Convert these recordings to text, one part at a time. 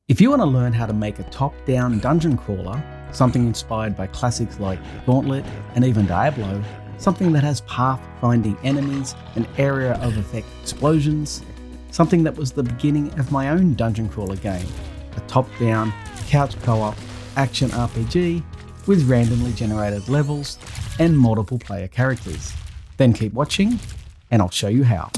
If you want to learn how to make a top-down dungeon crawler, something inspired by classics like Gauntlet and even Diablo, something that has path-finding enemies and area of effect explosions, something that was the beginning of my own dungeon crawler game, a top-down, couch co-op, action RPG with randomly generated levels and multiple player characters, then keep watching and I'll show you how.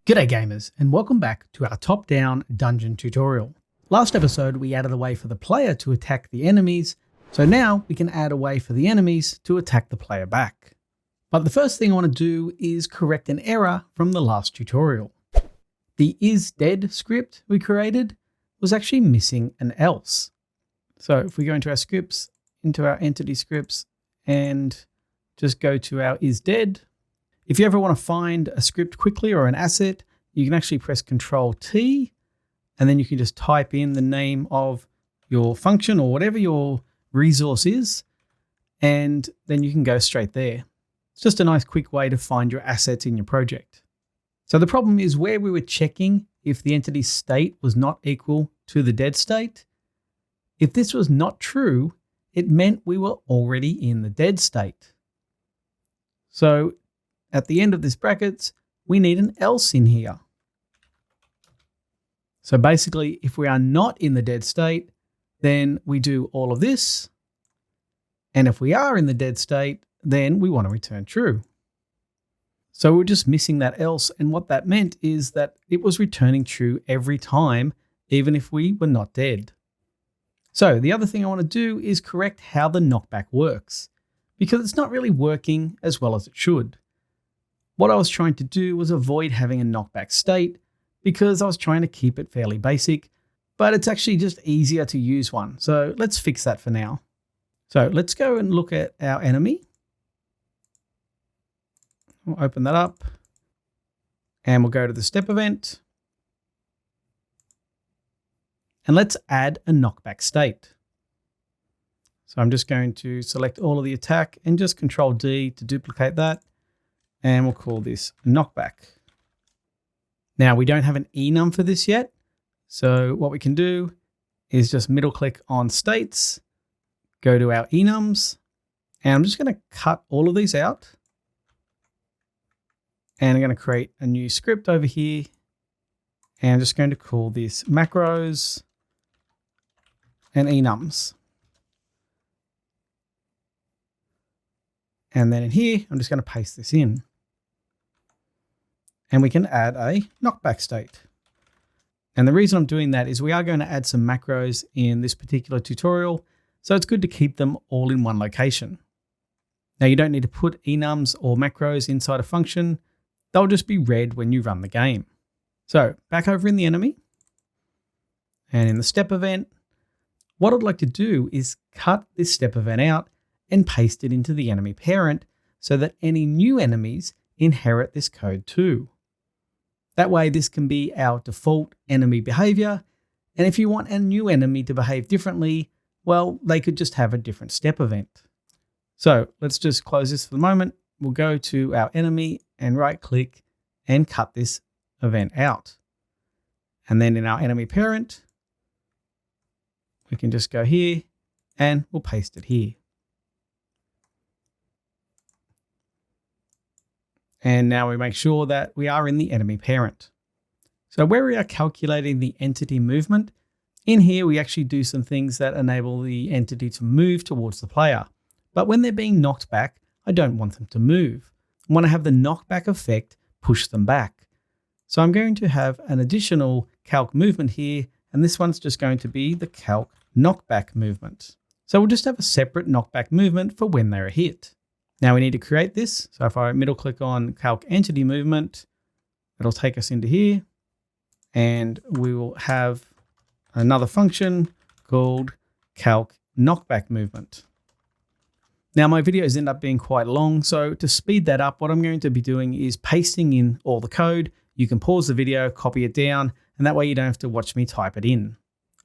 G'day gamers, and welcome back to our top-down dungeon tutorial. Last episode we added a way for the player to attack the enemies, so now we can add a way for the enemies to attack the player back. But the first thing I want to do is correct an error from the last tutorial. The isDead script we created was actually missing an else. So if we go into our scripts, into our entity scripts, and just go to our isDead, if you ever want to find a script quickly or an asset, you can actually press Control-T, and then you can just type in the name of your function or whatever your resource is, and then you can go straight there. It's just a nice quick way to find your assets in your project. So the problem is where we were checking if the entity state was not equal to the dead state. If this was not true, it meant we were already in the dead state. So at the end of this brackets, we need an else in here. So basically, if we are not in the dead state, then we do all of this. And if we are in the dead state, then we want to return true. So we're just missing that else. And what that meant is that it was returning true every time, even if we were not dead. So the other thing I want to do is correct how the knockback works, because it's not really working as well as it should. What I was trying to do was avoid having a knockback state because I was trying to keep it fairly basic, but it's actually just easier to use one. So let's fix that for now. So let's go and look at our enemy. We'll open that up and we'll go to the step event. And let's add a knockback state. So I'm just going to select all of the attack and just Control-D to duplicate that. And we'll call this knockback. Now we don't have an enum for this yet. So what we can do is just middle click on states, go to our enums, and I'm just going to cut all of these out. And I'm going to create a new script over here. And I'm just going to call this macros and enums. And then in here, I'm just going to paste this in. And we can add a knockback state. And the reason I'm doing that is we are going to add some macros in this particular tutorial, so it's good to keep them all in one location. Now you don't need to put enums or macros inside a function. They'll just be read when you run the game. So back over in the enemy and in the step event, what I'd like to do is cut this step event out and paste it into the enemy parent so that any new enemies inherit this code too. That way this can be our default enemy behavior. And if you want a new enemy to behave differently, well, they could just have a different step event. So let's just close this for the moment. We'll go to our enemy and right click and cut this event out. And then in our enemy parent, we can just go here and we'll paste it here. And now we make sure that we are in the enemy parent. So where we are calculating the entity movement, in here we actually do some things that enable the entity to move towards the player. But when they're being knocked back, I don't want them to move. I want to have the knockback effect push them back. So I'm going to have an additional calc movement here, and this one's just going to be the calc knockback movement. So we'll just have a separate knockback movement for when they're hit. Now we need to create this. So if I middle click on calc entity movement, it'll take us into here and we will have another function called calc knockback movement. Now my videos end up being quite long. So to speed that up, what I'm going to be doing is pasting in all the code. You can pause the video, copy it down, and that way you don't have to watch me type it in.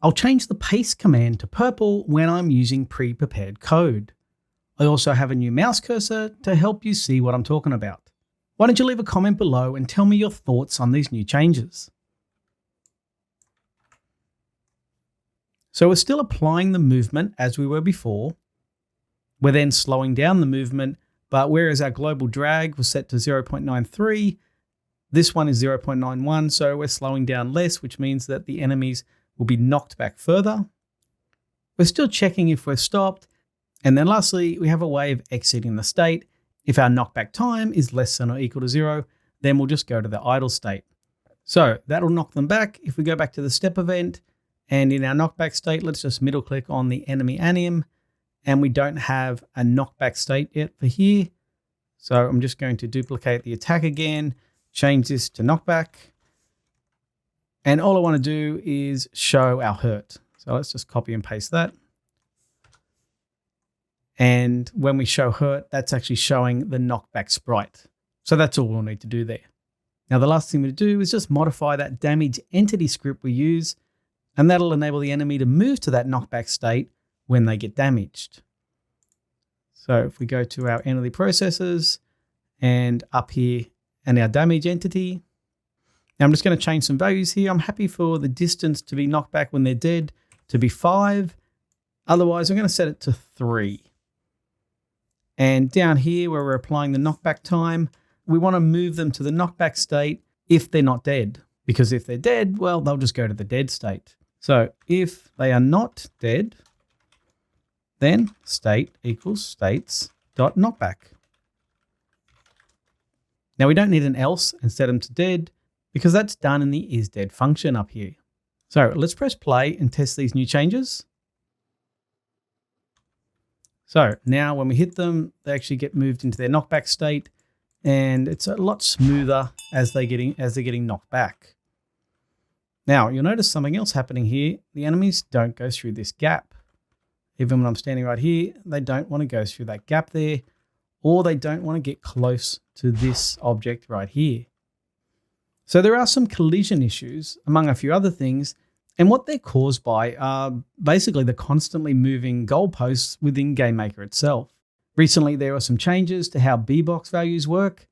I'll change the paste command to purple when I'm using pre-prepared code. I also have a new mouse cursor to help you see what I'm talking about. Why don't you leave a comment below and tell me your thoughts on these new changes? So we're still applying the movement as we were before. We're then slowing down the movement, but whereas our global drag was set to 0.93, this one is 0.91, so we're slowing down less, which means that the enemies will be knocked back further. We're still checking if we're stopped. And then lastly, we have a way of exiting the state. If our knockback time is less than or equal to 0, then we'll just go to the idle state. So that'll knock them back. If we go back to the step event, and in our knockback state, let's just middle click on the enemy anim, and we don't have a knockback state yet for here. So I'm just going to duplicate the attack again, change this to knockback. And all I want to do is show our hurt. So let's just copy and paste that. And when we show hurt, that's actually showing the knockback sprite. So that's all we'll need to do there. Now, the last thing we do is just modify that damage entity script we use, and that'll enable the enemy to move to that knockback state when they get damaged. So if we go to our entity processes and up here and our damage entity, now I'm just going to change some values here. I'm happy for the distance to be knocked back when they're dead to be 5. Otherwise, I'm going to set it to 3. And down here where we're applying the knockback time, we want to move them to the knockback state if they're not dead. Because if they're dead, well, they'll just go to the dead state. So if they are not dead, then state equals states.knockback. Now we don't need an else and set them to dead because that's done in the isDead function up here. So let's press play and test these new changes. So now when we hit them, they actually get moved into their knockback state, and it's a lot smoother as they're getting knocked back. Now you'll notice something else happening here. The enemies don't go through this gap. Even when I'm standing right here, they don't want to go through that gap there, or they don't want to get close to this object right here. So there are some collision issues, among a few other things, and what they're caused by are basically the constantly moving goalposts within Gamemaker itself. Recently, there were some changes to how B-box values work,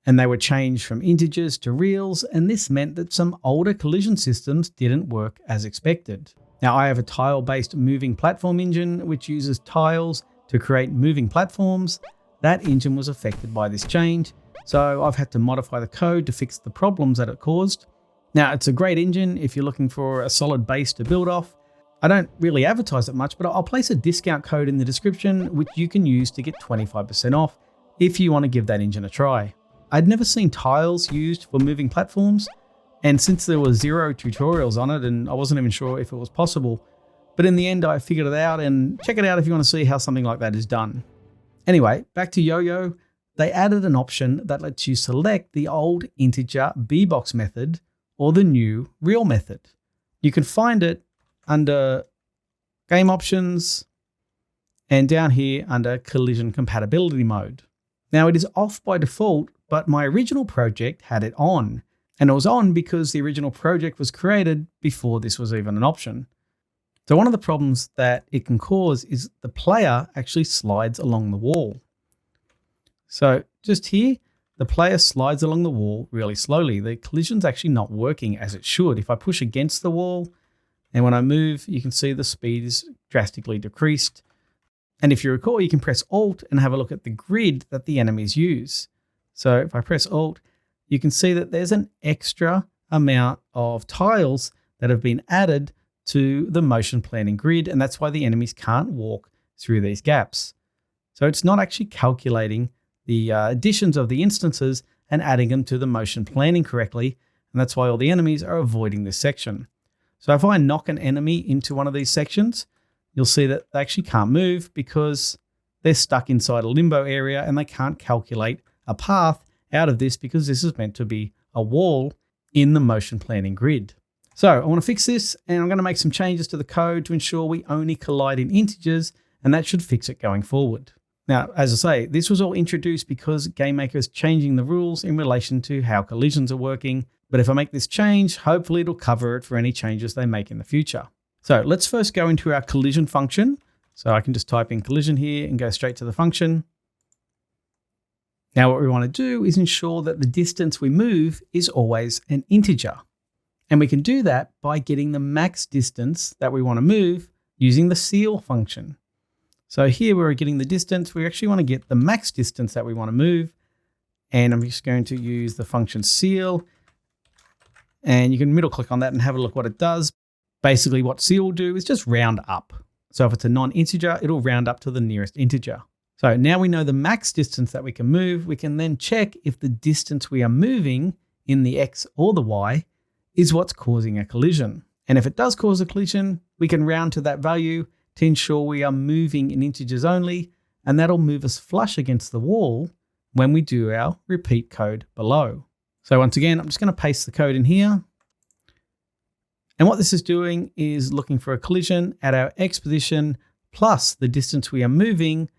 and they were changed from integers to reals, and this meant that some older collision systems didn't work as expected. Now, I have a tile-based moving platform engine, which uses tiles to create moving platforms. That engine was affected by this change, so I've had to modify the code to fix the problems that it caused. Now, it's a great engine if you're looking for a solid base to build off. I don't really advertise it much, but I'll place a discount code in the description, which you can use to get 25% off if you want to give that engine a try. I'd never seen tiles used for moving platforms, and since there were 0 tutorials on it, and I wasn't even sure if it was possible, but in the end I figured it out, and check it out if you want to see how something like that is done. Anyway, back to Yoyo. They added an option that lets you select the old integer B-box method or the new real method. You can find it under game options and down here under collision compatibility mode. Now it is off by default, but my original project had it on, and it was on because the original project was created before this was even an option. So one of the problems that it can cause is the player actually slides along the wall. So just here, the player slides along the wall really slowly. The collision's actually not working as it should. If I push against the wall, and when I move, you can see the speed is drastically decreased. And if you recall, you can press Alt and have a look at the grid that the enemies use. So if I press Alt, you can see that there's an extra amount of tiles that have been added to the motion planning grid, and that's why the enemies can't walk through these gaps. So it's not actually calculating the additions of the instances and adding them to the motion planning correctly, and that's why all the enemies are avoiding this section. So if I knock an enemy into one of these sections, you'll see that they actually can't move because they're stuck inside a limbo area and they can't calculate a path out of this because this is meant to be a wall in the motion planning grid. So I want to fix this, and I'm going to make some changes to the code to ensure we only collide in integers, and that should fix it going forward. Now, as I say, this was all introduced because Gamemaker is changing the rules in relation to how collisions are working. But if I make this change, hopefully it'll cover it for any changes they make in the future. So let's first go into our collision function. So I can just type in collision here and go straight to the function. Now what we want to do is ensure that the distance we move is always an integer. And we can do that by getting the max distance that we want to move using the seal function. So here we're getting the distance. We actually want to get the max distance that we want to move. And I'm just going to use the function seal. And you can middle click on that and have a look what it does. Basically what seal will do is just round up. So if it's a non-integer, it'll round up to the nearest integer. So now we know the max distance that we can move. We can then check if the distance we are moving in the X or the Y is what's causing a collision. And if it does cause a collision, we can round to that value to ensure we are moving in integers only, and that'll move us flush against the wall when we do our repeat code below. So once again, I'm just going to paste the code in here. And what this is doing is looking for a collision at our X position plus the distance we are moving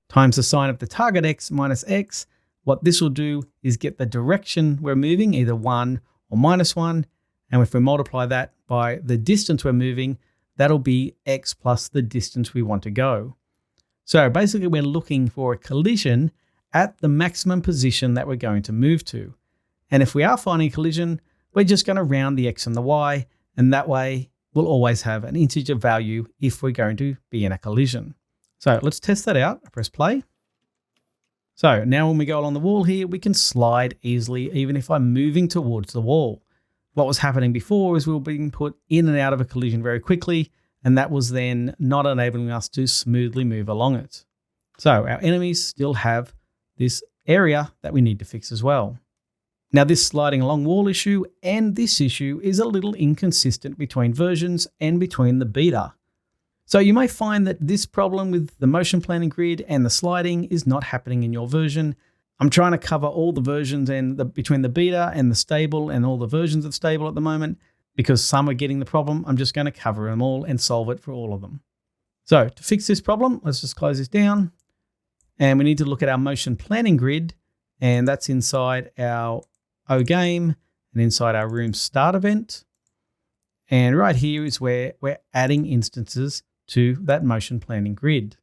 times the sign of the target X minus X. What this will do is get the direction we're moving, either 1 or -1. And if we multiply that by the distance we're moving, that'll be X plus the distance we want to go. So basically we're looking for a collision at the maximum position that we're going to move to. And if we are finding a collision, we're just going to round the X and the Y, and that way we'll always have an integer value if we're going to be in a collision. So let's test that out. I press play. So now when we go along the wall here, we can slide easily even if I'm moving towards the wall. What was happening before is we were being put in and out of a collision very quickly, and that was then not enabling us to smoothly move along it. So our enemies still have this area that we need to fix as well. Now this sliding along wall issue and this issue is a little inconsistent between versions and between the beta. So you may find that this problem with the motion planning grid and the sliding is not happening in your version. I'm trying to cover all the versions and between the beta and the stable and all the versions of stable at the moment, because some are getting the problem. I'm just going to cover them all and solve it for all of them. So to fix this problem, let's just close this down. And we need to look at our motion planning grid, and that's inside our OGame and inside our room start event. And right here is where we're adding instances to that motion planning grid.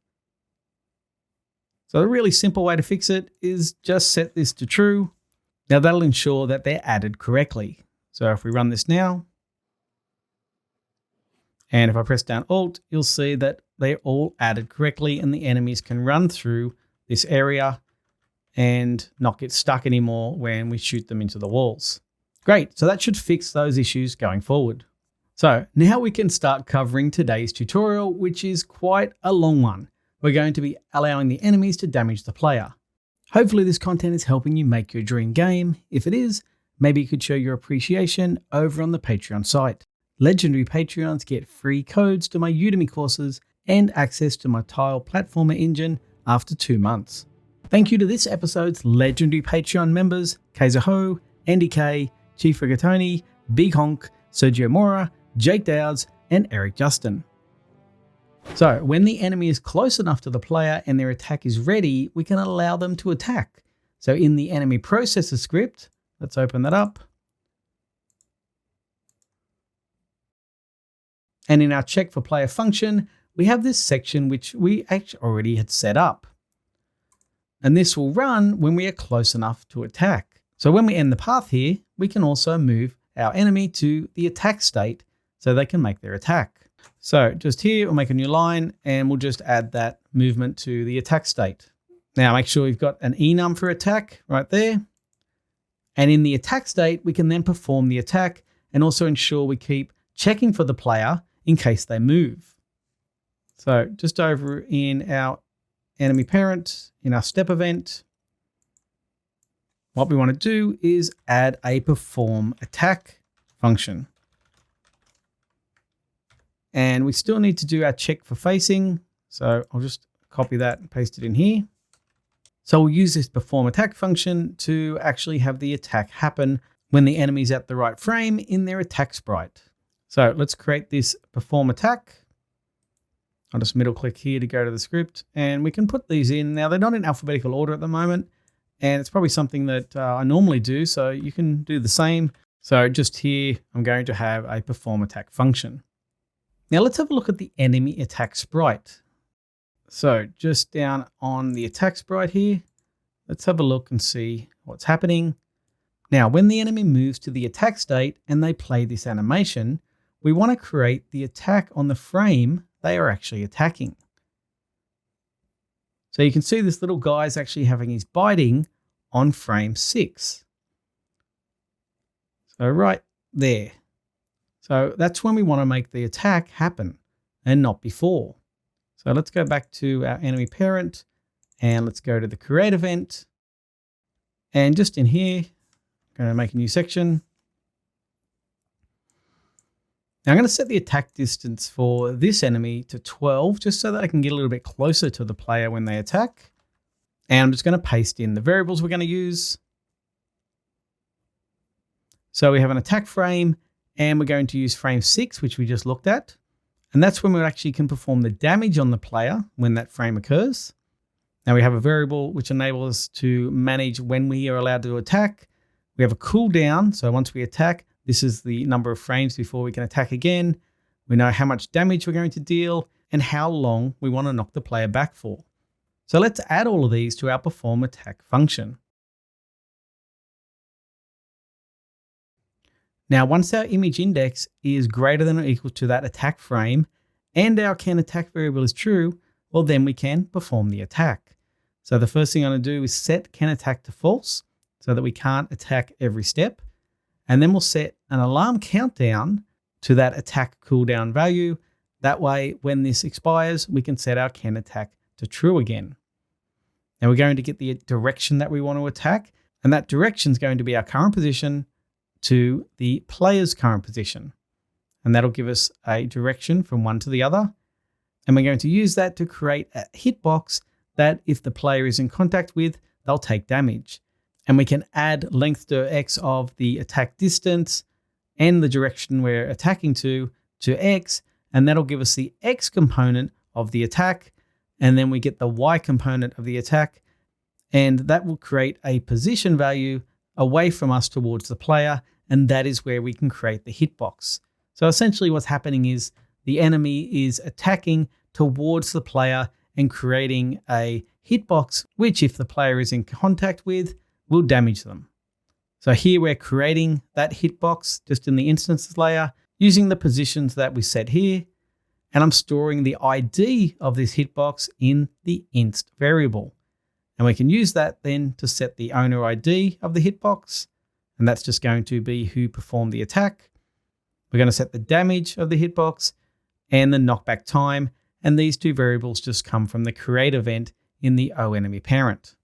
So a really simple way to fix it is just set this to true. Now that'll ensure that they're added correctly. So if we run this now, and if I press down Alt, you'll see that they're all added correctly and the enemies can run through this area and not get stuck anymore when we shoot them into the walls. Great, so that should fix those issues going forward. So now we can start covering today's tutorial, which is quite a long one. We're going to be allowing the enemies to damage the player. Hopefully this content is helping you make your dream game. If it is, maybe you could show your appreciation over on the Patreon site. Legendary Patreons get free codes to my Udemy courses and access to my tile platformer engine after 2 months. Thank you to this episode's legendary Patreon members, Kazuho, Andy K, Chief Rigatoni, Big Honk, Sergio Mora, Jake Dowds, and Eric Justin. So when the enemy is close enough to the player and their attack is ready, we can allow them to attack. So in the enemy processor script, let's open that up. And in our check for player function, we have this section which we actually already had set up. And this will run when we are close enough to attack. So when we end the path here, we can also move our enemy to the attack state so they can make their attack. So just here, we'll make a new line and we'll just add that movement to the attack state. Now make sure we've got an enum for attack right there. And in the attack state, we can then perform the attack and also ensure we keep checking for the player in case they move. So just over in our enemy parent, in our step event, what we want to do is add a perform attack function. And we still need to do our check for facing. So I'll just copy that and paste it in here. So we'll use this perform attack function to actually have the attack happen when the enemy's at the right frame in their attack sprite. So let's create this perform attack. I'll just middle click here to go to the script and we can put these in. Now they're not in alphabetical order at the moment, and it's probably something that I normally do. So you can do the same. So just here, I'm going to have a perform attack function. Now let's have a look at the enemy attack sprite. So just down on the attack sprite here, let's have a look and see what's happening. Now, when the enemy moves to the attack state and they play this animation, we want to create the attack on the frame they are actually attacking. So you can see this little guy is actually having his biting on frame 6. So right there. So that's when we want to make the attack happen and not before. So let's go back to our enemy parent and let's go to the create event. And just in here, I'm going to make a new section. Now I'm going to set the attack distance for this enemy to 12, just so that I can get a little bit closer to the player when they attack. And I'm just going to paste in the variables we're going to use. So we have an attack frame, and we're going to use frame 6, which we just looked at. And that's when we actually can perform the damage on the player when that frame occurs. Now we have a variable which enables us to manage when we are allowed to attack. We have a cooldown, so once we attack, this is the number of frames before we can attack again. We know how much damage we're going to deal and how long we want to knock the player back for. So let's add all of these to our perform attack function. Now, once our image index is greater than or equal to that attack frame and our can attack variable is true, well, then we can perform the attack. So the first thing I'm going to do is set can attack to false so that we can't attack every step. And then we'll set an alarm countdown to that attack cooldown value. That way, when this expires, we can set our can attack to true again. Now we're going to get the direction that we want to attack, and that direction is going to be our current position to the player's current position. And that'll give us a direction from one to the other. And we're going to use that to create a hitbox that if the player is in contact with, they'll take damage. And we can add length to x of the attack distance and the direction we're attacking to x, and that'll give us the x component of the attack, and then we get the y component of the attack, and that will create a position value away from us towards the player, and that is where we can create the hitbox. So essentially what's happening is the enemy is attacking towards the player and creating a hitbox, which if the player is in contact with, will damage them. So here we're creating that hitbox just in the instances layer using the positions that we set here. And I'm storing the ID of this hitbox in the inst variable. And we can use that then to set the owner ID of the hitbox. And that's just going to be who performed the attack. We're going to set the damage of the hitbox and the knockback time. And these two variables just come from the create event in the oEnemy parent.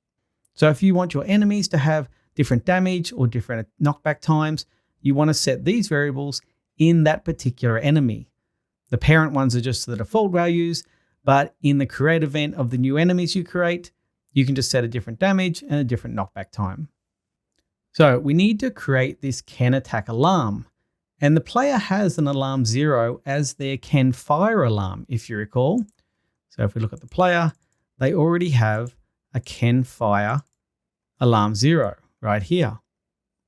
So if you want your enemies to have different damage or different knockback times, you want to set these variables in that particular enemy. The parent ones are just the default values, but in the create event of the new enemies you create, you can just set a different damage and a different knockback time. So we need to create this can attack alarm, and the player has an alarm 0 as their can fire alarm, if you recall. So if we look at the player, they already have a can fire alarm 0 right here.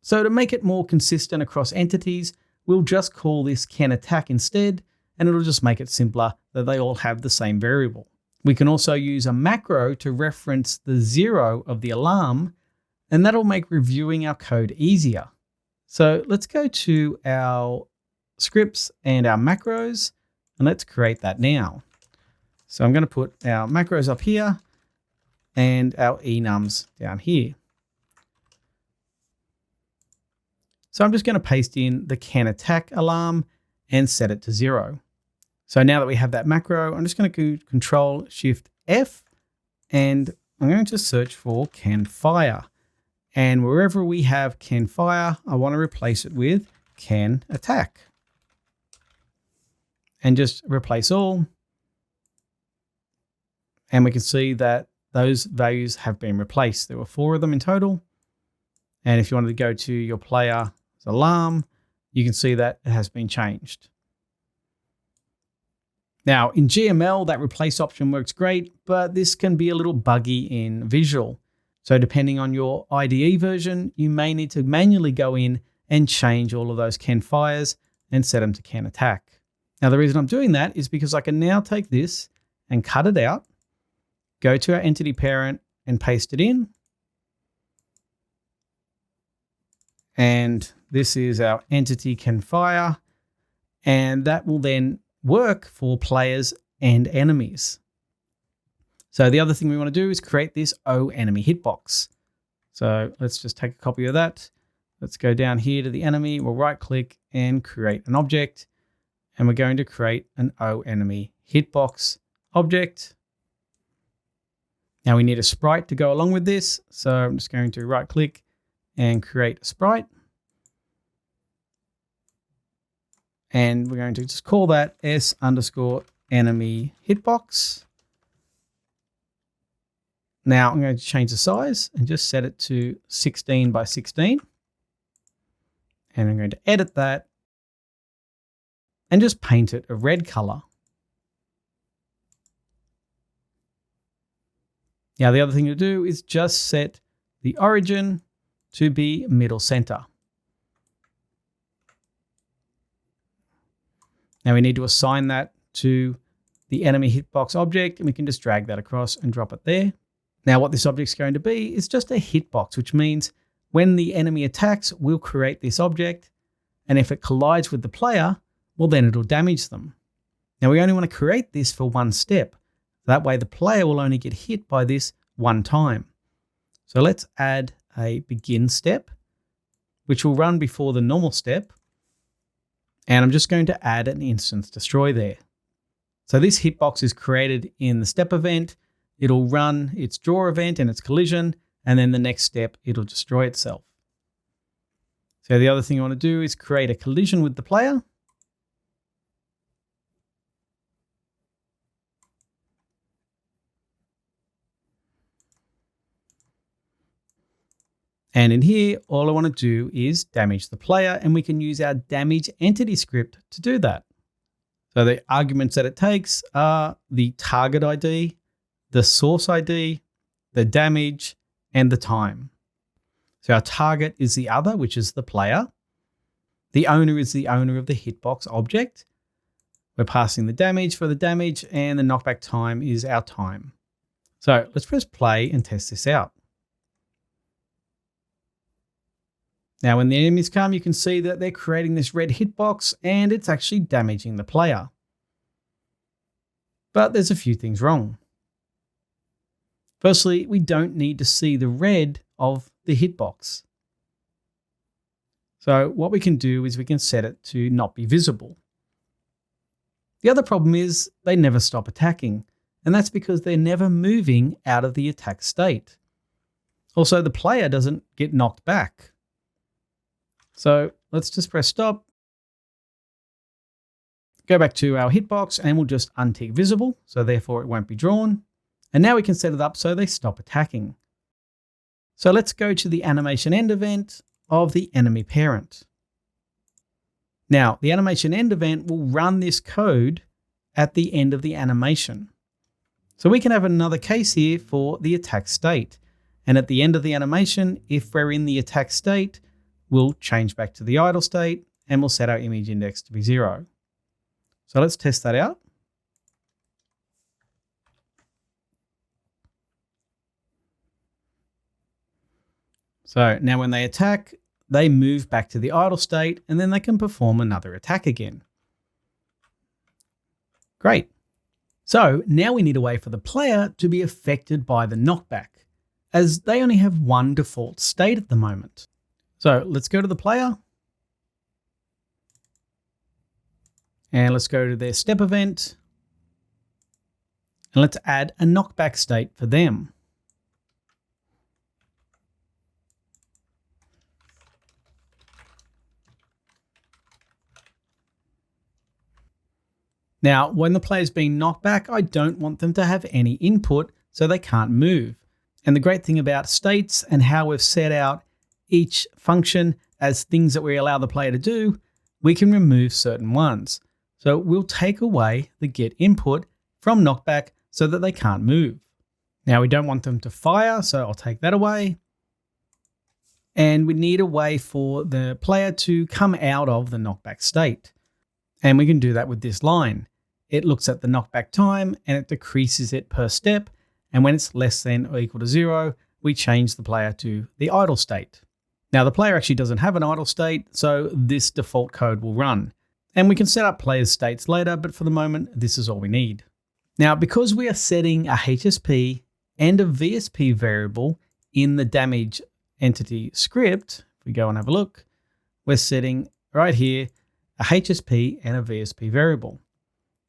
So to make it more consistent across entities, we'll just call this can attack instead, and it'll just make it simpler that they all have the same variable. We can also use a macro to reference the 0 of the alarm, and that'll make reviewing our code easier. So let's go to our scripts and our macros, and let's create that now. So I'm going to put our macros up here and our enums down here. So I'm just going to paste in the can attack alarm and set it to 0. So now that we have that macro, I'm just going to do Control Shift F, and I'm going to search for can fire. And wherever we have can fire, I want to replace it with can attack. And just replace all. And we can see that those values have been replaced. There were 4 of them in total. And if you wanted to go to your player's alarm, you can see that it has been changed. Now in GML, that replace option works great, but this can be a little buggy in Visual. So depending on your IDE version, you may need to manually go in and change all of those can fires and set them to can attack. Now the reason I'm doing that is because I can now take this and cut it out, go to our entity parent and paste it in. And this is our entity can fire. And that will then work for players and enemies. So the other thing we want to do is create this O enemy hitbox. So let's just take a copy of that. Let's go down here to the enemy. We'll right click and create an object. And we're going to create an O enemy hitbox object. Now we need a sprite to go along with this. So I'm just going to right click and create a sprite. And we're going to just call that S_enemy hitbox. Now I'm going to change the size and just set it to 16 by 16. And I'm going to edit that and just paint it a red color. Now the other thing to do is just set the origin to be middle center. Now we need to assign that to the enemy hitbox object, and we can just drag that across and drop it there. Now what this object is going to be is just a hitbox, which means when the enemy attacks, we'll create this object, and if it collides with the player, well then it'll damage them. Now we only want to create this for one step. That way the player will only get hit by this one time. So let's add a begin step, which will run before the normal step. And I'm just going to add an instance destroy there. So this hitbox is created in the step event. It'll run its draw event and its collision, and then the next step, it'll destroy itself. So the other thing I want to do is create a collision with the player. And in here, all I want to do is damage the player, and we can use our damage entity script to do that. So the arguments that it takes are the target ID, the source ID, the damage, and the time. So our target is the other, which is the player. The owner is the owner of the hitbox object. We're passing the damage for the damage, and the knockback time is our time. So let's press play and test this out. Now, when the enemies come, you can see that they're creating this red hitbox and it's actually damaging the player. But there's a few things wrong. Firstly, we don't need to see the red of the hitbox. So what we can do is we can set it to not be visible. The other problem is they never stop attacking, and that's because they're never moving out of the attack state. Also, the player doesn't get knocked back. So let's just press stop, go back to our hitbox, and we'll just untick visible. So therefore it won't be drawn. And now we can set it up so they stop attacking. So let's go to the animation end event of the enemy parent. Now the animation end event will run this code at the end of the animation. So we can have another case here for the attack state. And at the end of the animation, if we're in the attack state, we'll change back to the idle state and we'll set our image index to be 0. So let's test that out. So now when they attack, they move back to the idle state and then they can perform another attack again. Great. So now we need a way for the player to be affected by the knockback, as they only have one default state at the moment. So let's go to the player and let's go to their step event and let's add a knockback state for them. Now, when the player's being knocked back, I don't want them to have any input so they can't move. And the great thing about states and how we've set out each function as things that we allow the player to do, we can remove certain ones. So we'll take away the get input from knockback so that they can't move. Now we don't want them to fire, so I'll take that away. And we need a way for the player to come out of the knockback state. And we can do that with this line. It looks at the knockback time and it decreases it per step. And when it's less than or equal to 0, we change the player to the idle state. Now the player actually doesn't have an idle state, so this default code will run. And we can set up players' states later, but for the moment, this is all we need. Now, because we are setting a HSP and a VSP variable in the damage entity script, if we go and have a look, we're setting right here a HSP and a VSP variable.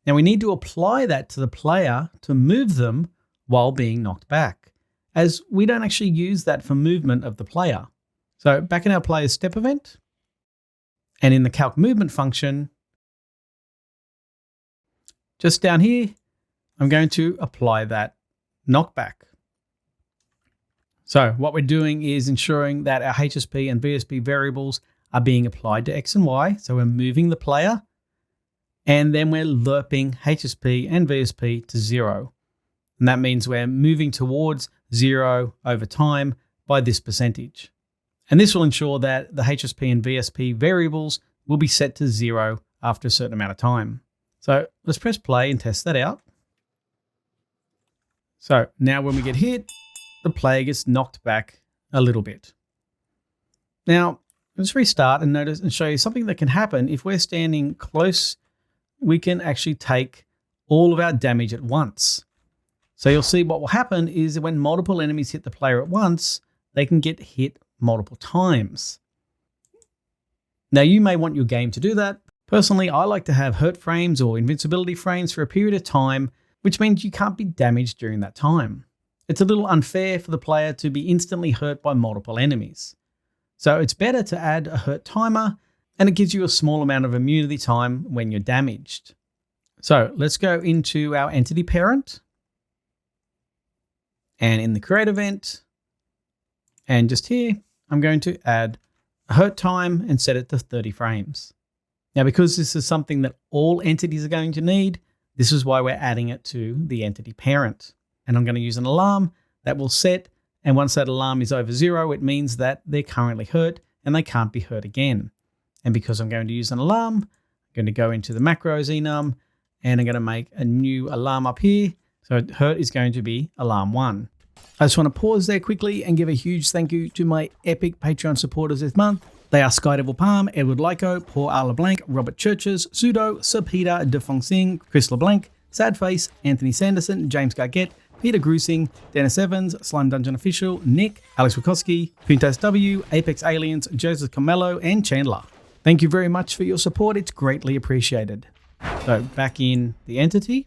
Now we need to apply that to the player to move them while being knocked back, as we don't actually use that for movement of the player. So back in our player's step event, and in the calc movement function, just down here, I'm going to apply that knockback. So what we're doing is ensuring that our HSP and VSP variables are being applied to X and Y. So we're moving the player, and then we're lerping HSP and VSP to 0. And that means we're moving towards 0 over time by this percentage. And this will ensure that the HSP and VSP variables will be set to 0 after a certain amount of time. So let's press play and test that out. So now when we get hit, the player gets knocked back a little bit. Now, let's restart and notice and show you something that can happen. If we're standing close, we can actually take all of our damage at once. So you'll see what will happen is when multiple enemies hit the player at once, they can get hit multiple times. Now you may want your game to do that. Personally, I like to have hurt frames or invincibility frames for a period of time, which means you can't be damaged during that time. It's a little unfair for the player to be instantly hurt by multiple enemies. So it's better to add a hurt timer, and it gives you a small amount of immunity time when you're damaged. So let's go into our entity parent, and in the create event, and just here, I'm going to add a hurt time and set it to 30 frames. Now, because this is something that all entities are going to need, this is why we're adding it to the entity parent. And I'm going to use an alarm that will set, and once that alarm is over 0, it means that they're currently hurt and they can't be hurt again. And because I'm going to use an alarm, I'm going to go into the macros enum, and I'm going to make a new alarm up here. So hurt is going to be alarm 1. I just want to pause there quickly and give a huge thank you to my epic Patreon supporters this month. They are Sky Devil Palm, Edward Lyko, Paul R. LeBlanc, Robert Churches, Pseudo, Sir Peter, Defong Singh, Chris LeBlanc, Sadface, Anthony Sanderson, James Gargett, Peter Grusing, Dennis Evans, Slime Dungeon Official, Nick, Alex Wachowski, Quintas W, Apex Aliens, Joseph Carmelo, and Chandler. Thank you very much for your support. It's greatly appreciated. So back in the entity,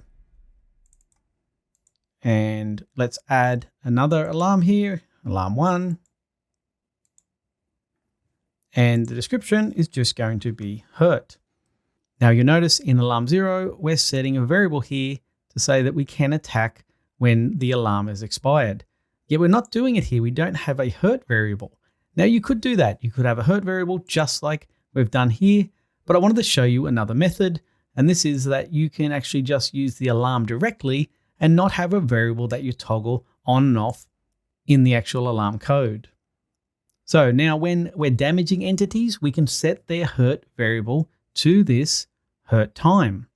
and let's add another alarm here, alarm 1. And the description is just going to be hurt. Now you'll notice in alarm 0, we're setting a variable here to say that we can attack when the alarm is expired. Yet we're not doing it here. We don't have a hurt variable. Now you could do that. You could have a hurt variable just like we've done here, but I wanted to show you another method. And this is that you can actually just use the alarm directly and not have a variable that you toggle on and off in the actual alarm code. So now when we're damaging entities, we can set their hurt variable to this hurt time.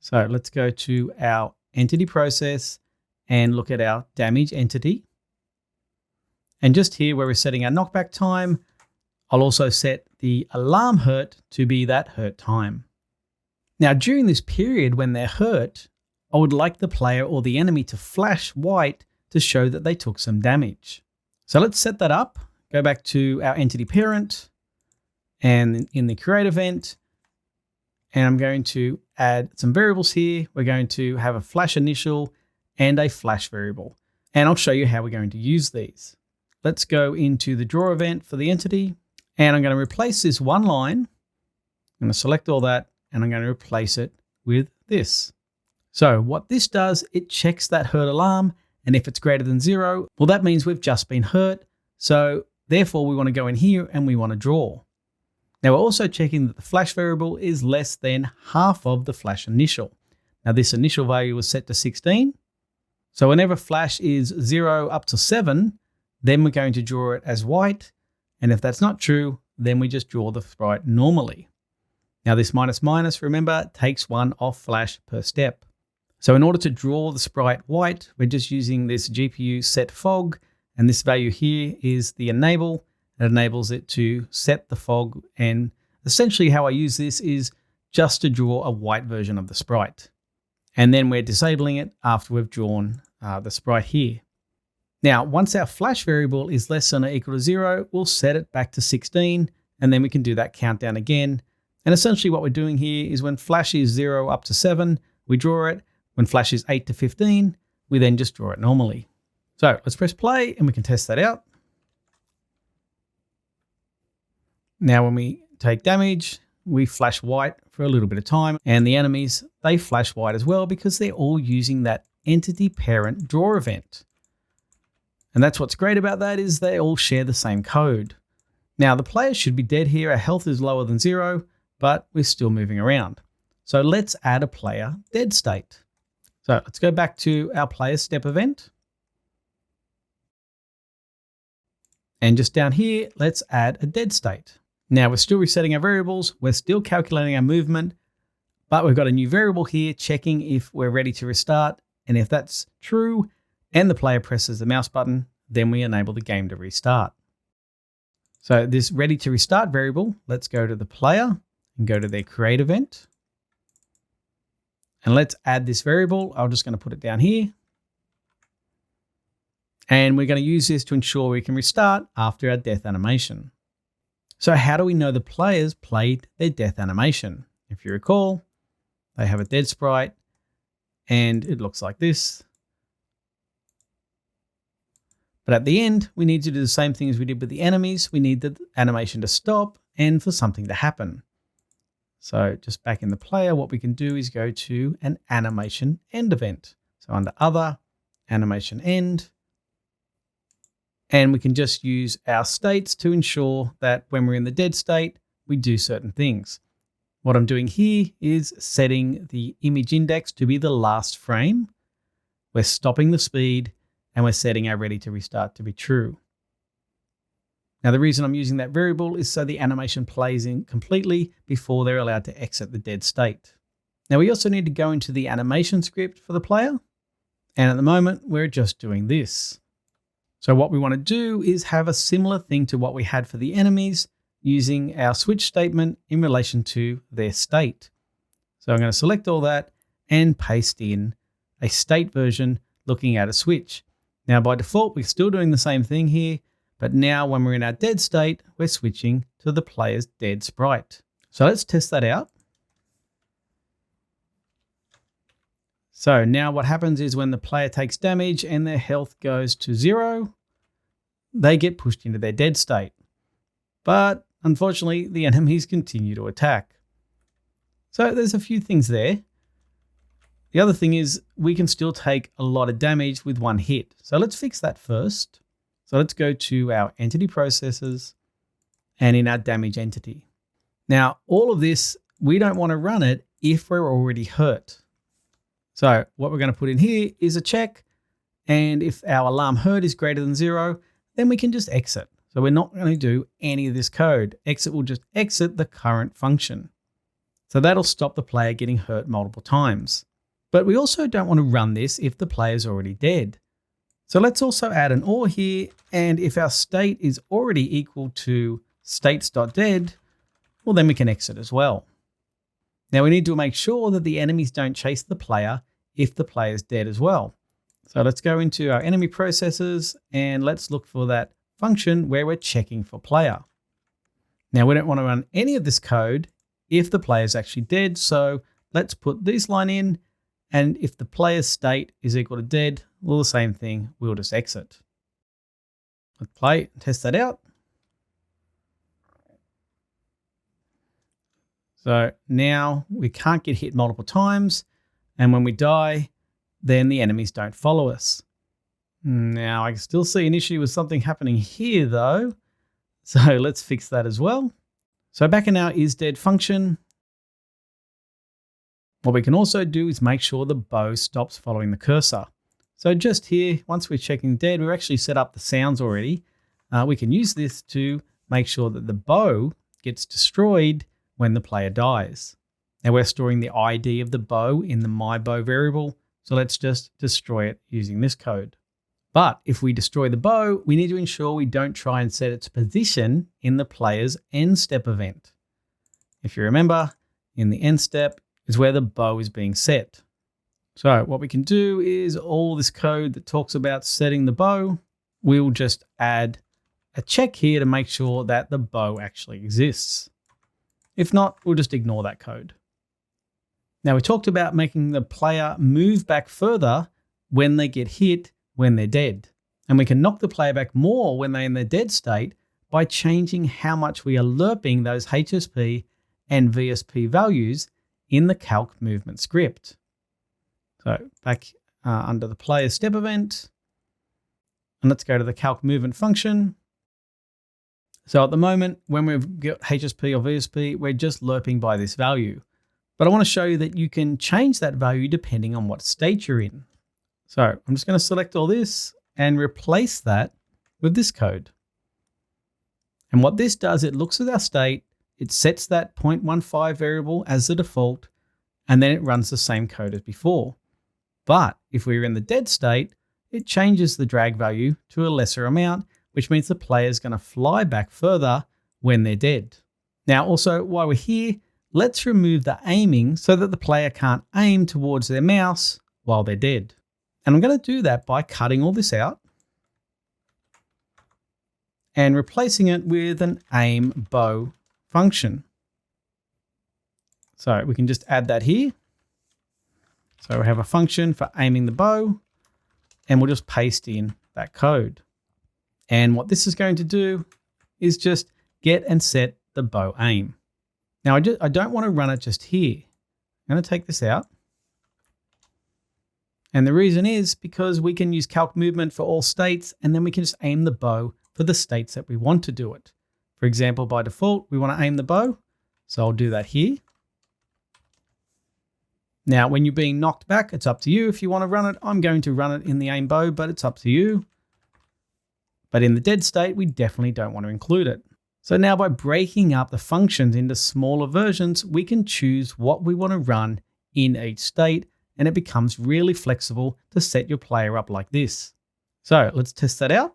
So let's go to our entity process and look at our damage entity. And just here where we're setting our knockback time, I'll also set the alarm hurt to be that hurt time. Now during this period when they're hurt, I would like the player or the enemy to flash white to show that they took some damage. So let's set that up. Go back to our entity parent and in the create event, and I'm going to add some variables here. We're going to have a flash initial and a flash variable, and I'll show you how we're going to use these. Let's go into the draw event for the entity, and I'm going to replace this one line. I'm going to select all that, and I'm going to replace it with this. So what this does, it checks that hurt alarm, and if it's greater than 0, well, that means we've just been hurt. So therefore, we want to go in here and we want to draw. Now, we're also checking that the flash variable is less than half of the flash initial. Now, this initial value was set to 16. So whenever flash is 0 up to 7, then we're going to draw it as white. And if that's not true, then we just draw the sprite normally. Now, this minus minus, remember, takes 1 off flash per step. So in order to draw the sprite white, we're just using this GPU set fog. And this value here is the enable, It enables it to set the fog, and essentially how I use this is just to draw a white version of the sprite. And then we're disabling it after we've drawn the sprite here. Now, once our flash variable is less than or equal to 0, we'll set it back to 16, and then we can do that countdown again. And essentially what we're doing here is when flash is 0 up to 7, we draw it. When flash is 8 to 15, we then just draw it normally. So let's press play and we can test that out. Now when we take damage, we flash white for a little bit of time, and the enemies, they flash white as well because they're all using that entity parent draw event. And that's what's great about that, is they all share the same code. Now the player should be dead here. Our health is lower than 0, but we're still moving around. So let's add a player dead state. So let's go back to our player step event. And just down here, let's add a dead state. Now we're still resetting our variables. We're still calculating our movement, but we've got a new variable here checking if we're ready to restart. And if that's true and the player presses the mouse button, then we enable the game to restart. So this ready to restart variable, let's go to the player and go to their create event. And let's add this variable. I'm just going to put it down here. And we're going to use this to ensure we can restart after our death animation. So how do we know the players played their death animation? If you recall, they have a dead sprite and it looks like this. But at the end, we need to do the same thing as we did with the enemies. We need the animation to stop and for something to happen. So just back in the player, what we can do is go to an animation end event. So under other, animation end. And we can just use our states to ensure that when we're in the dead state, we do certain things. What I'm doing here is setting the image index to be the last frame. We're stopping the speed and we're setting our ready to restart to be true. Now, the reason I'm using that variable is so the animation plays in completely before they're allowed to exit the dead state. Now, we also need to go into the animation script for the player. And at the moment, we're just doing this. So what we want to do is have a similar thing to what we had for the enemies using our switch statement in relation to their state. So I'm going to select all that and paste in a state version looking at a switch. Now, by default, we're still doing the same thing here, but now when we're in our dead state, we're switching to the player's dead sprite. So let's test that out. So now what happens is when the player takes damage and their health goes to 0, they get pushed into their dead state. But unfortunately, the enemies continue to attack. So there's a few things there. The other thing is we can still take a lot of damage with one hit. So let's fix that first. So let's go to our entity processes and in our damage entity. Now, all of this, we don't want to run it if we're already hurt. So what we're going to put in here is a check. And if our alarm hurt is greater than 0, then we can just exit. So we're not going to do any of this code. Exit will just exit the current function. So that'll stop the player getting hurt multiple times. But we also don't want to run this if the player's already dead. So let's also add an OR here. And if our state is already equal to states.dead, well, then we can exit as well. Now we need to make sure that the enemies don't chase the player if the player is dead as well. So let's go into our enemy processes and let's look for that function where we're checking for player. Now we don't want to run any of this code if the player is actually dead. So let's put this line in, and if the player's state is equal to dead, well, the same thing, we'll just exit. Let's play and test that out. So now we can't get hit multiple times, and when we die, then the enemies don't follow us. Now I can still see an issue with something happening here though. So let's fix that as well. So back in our isDead function, what we can also do is make sure the bow stops following the cursor. So just here, once we're checking dead, we've actually set up the sounds already. We can use this to make sure that the bow gets destroyed when the player dies. Now we're storing the ID of the bow in the myBow variable. So let's just destroy it using this code. But if we destroy the bow, we need to ensure we don't try and set its position in the player's end step event. If you remember, in the end step is where the bow is being set. So what we can do is all this code that talks about setting the bow, we'll just add a check here to make sure that the bow actually exists. If not, we'll just ignore that code. Now we talked about making the player move back further when they get hit when they're dead. And we can knock the player back more when they're in their dead state by changing how much we are lerping those HSP and VSP values in the calc movement script. So back under the player step event, and let's go to the calc movement function. So at the moment, when we've got HSP or VSP, we're just lerping by this value. But I want to show you that you can change that value depending on what state you're in. So I'm just going to select all this and replace that with this code. And what this does, it looks at our state, it sets that 0.15 variable as the default, and then it runs the same code as before. But if we're in the dead state, it changes the drag value to a lesser amount, which means the player is going to fly back further when they're dead. Now, also, while we're here, let's remove the aiming so that the player can't aim towards their mouse while they're dead. And I'm going to do that by cutting all this out and replacing it with an aim bow function. So we can just add that here. So we have a function for aiming the bow, and we'll just paste in that code. And what this is going to do is just get and set the bow aim. Now I don't want to run it just here. I'm going to take this out. And the reason is because we can use calc movement for all states, and then we can just aim the bow for the states that we want to do it. For example, by default, we want to aim the bow. So I'll do that here. Now, when you're being knocked back, it's up to you if you want to run it. I'm going to run it in the aim bow, but it's up to you. But in the dead state, we definitely don't want to include it. So now by breaking up the functions into smaller versions, we can choose what we want to run in each state, and it becomes really flexible to set your player up like this. So let's test that out.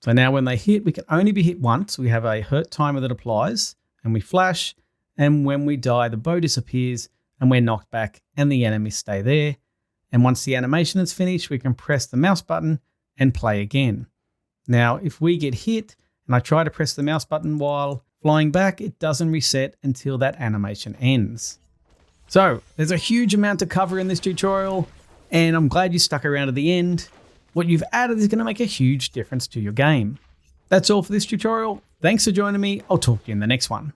So now when they hit, we can only be hit once. We have a hurt timer that applies, and we flash, and when we die, the bow disappears, and we're knocked back, and the enemies stay there. And once the animation is finished, we can press the mouse button and play again. Now, if we get hit, and I try to press the mouse button while flying back, it doesn't reset until that animation ends. So there's a huge amount to cover in this tutorial, and I'm glad you stuck around to the end. What you've added is going to make a huge difference to your game. That's all for this tutorial. Thanks for joining me. I'll talk to you in the next one.